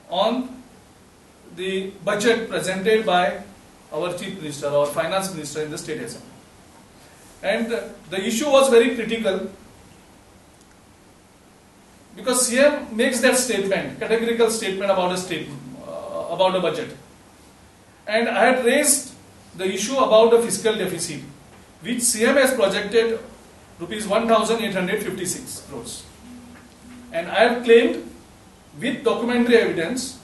on the budget presented by our Chief Minister or Finance Minister in the State Assembly. And the issue was very critical because CM makes that statement, categorical statement about a budget. And I had raised the issue about the fiscal deficit, which CM has projected rupees 1,856 crores. And I have claimed with documentary evidence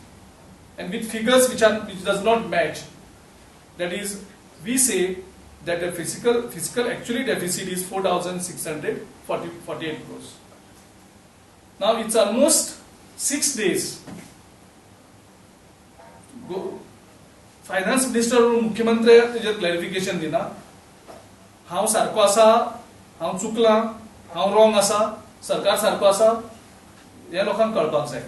and with figures which does not match, that is, we say that the fiscal actually deficit is 4,648 crores. Now it's almost 6 days. Finance Minister or Mukhyamantri तेजेर clarification दिना. हांव सारको आसा, हांव चुकलां, हांव wrong आसा, सरकार सारको आसा, ह्या लोकांक कळपाक जाय.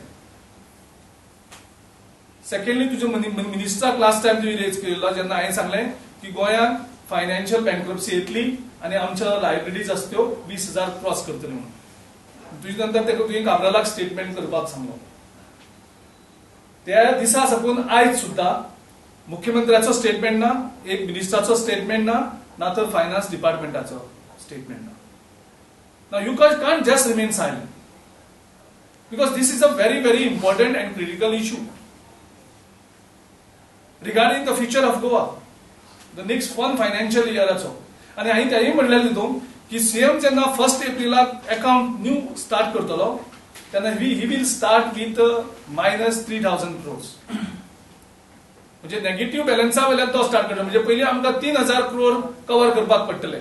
Secondly, तुझे मिनिस्टर लास्ट टाइम तुवें रेज केल्लो जेन्ना हांवें सांगलें की गोंयांत फायनान्शियल बँक्रप्सी येतली आनी आमच्या लायबिलिटीज आसा त्यो 20,000 क्रॉस करतली म्हणून. तुजे नंतर तुवें काब्रालाक स्टेटमेंट करपाक सांगलो. त्या दिसा साकून आयज सुद्धा मुख्यमंत्र्याचो स्टेटमेंट ना, एक मिनिस्टराचो स्टेटमेंट ना तर फायनान्स डिपार्टमेंटाचो स्टेटमेंट ना. Now you can't just remain silent because this is a very, very important and critical issue regarding the future of Goa, the next one financial year also. आणि हांवें तेंय म्हणलेलें तितून की सीएम जेन्ना 1 एप्रिलाक account new start करतलो तेन्ना he will start with -3,000 crores. म्हणजे negative बॅलन्सा वयल्यान तो स्टार्ट करता. म्हणजे पयलीं आमकां 3,000 crore कव्हर करपाक पडटले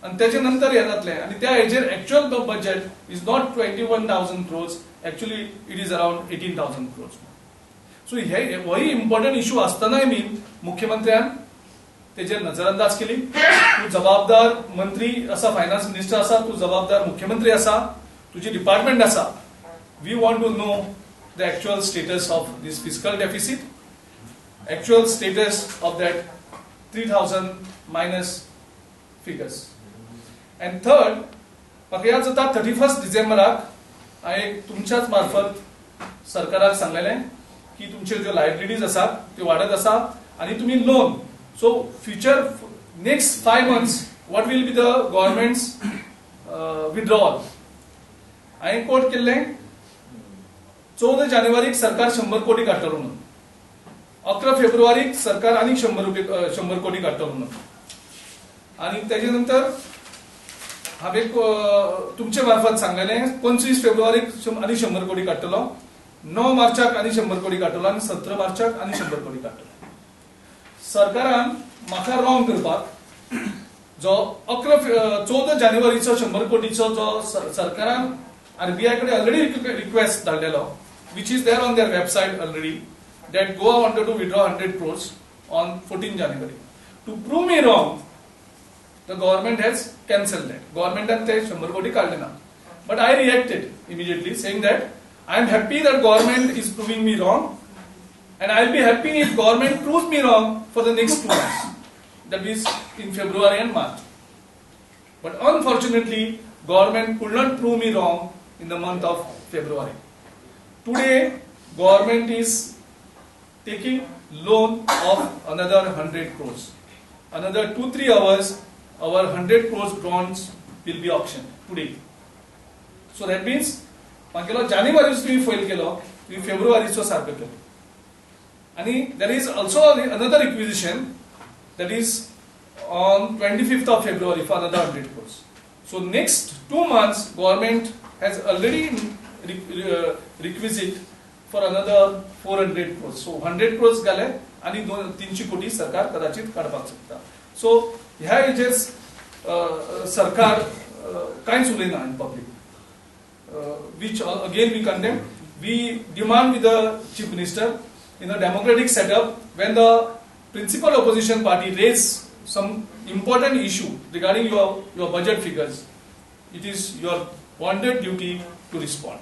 आनी तेचे नंतर हे जातले. आनी त्या हेजेर actual budget is not 21,000 crores, actually it is around 18,000 crores. सो होय इम्पॉर्टंट इश्यू आसतनाय बीन मुख्यमंत्र्यान तेजेर नजरअंदाज केली. तू जबाबदार मंत्री आसा, फायनान्स मिनिस्टर आसा, तू जबाबदार मुख्यमंत्री आसा, तुजी डिपार्टमेंट आसा. We want to know the actual status of this fiscal deficit, actual status of that 3,000 minus figures. And third, म्हाका याद जाता 31 डिसेंबराक हांवें तुमच्याच मार्फत सरकाराक सांगलेलें की तुमच्यो ज्यो लायबिलिटीज आसात त्यो वाडत आसा आनी तुमी loan. So future next 5 months what will be the government's withdrawal. हांवें कोट केल्लें 14 जानेवारीक सरकार 100 कोटी काडटलो म्हणून, 11 फेब्रुवारीक सरकार आनी 100 कोटी काडटलो म्हणून. आनी तेजे नंतर हांवें तुमचे मार्फत सांगलेलें 25 फेब्रुवारीक आनी 100 कोटी काडटलो, 9 मार्चाक आनी 100 कोटी काडटलो आनी 17 मार्चाक आनी 100 कोटी काडटलो. सरकारान म्हाका रॉंग करपाक जो 14 जानेवारीचो 100 कोटीचो जो सरकारान आरबीआय कडेन ऑलरेडी रिक्वेस्ट धाडलेलो, which is there on their website already, that Goa wanted to withdraw 100 crores on 14 January. To prove me wrong, the government has cancelled that. Government has said 100 koti kaadle na. But I reacted immediately saying that I am happy that government is proving me wrong and I will be happy if government proves me wrong for the next 2 months. That is in February and March. But unfortunately, government could not prove me wrong in the month of February. Today, government is taking loan of another 100 crores. Another 2-3 hours, our 100 crores bonds will be auctioned today. So that means, मागेलो जानेवारीचो तुम्ही file केलो, तुम्ही फेब्रुवारीचो सारको केलो. And there is also another requisition that is on 25th of February for another 100 crores. So next 2 months, government has already requisite for another 400 crores. So 100 crores घाले आणि 300 कोटी सरकार कदाचित काडपाक शकता. सो ह्या हेजेर सरकार कांयच उलयना इन public, which again we condemn. We demand with the chief minister in a democratic setup, when the principal opposition party raise some important issue regarding your budget figures, it is your bonded duty to respond.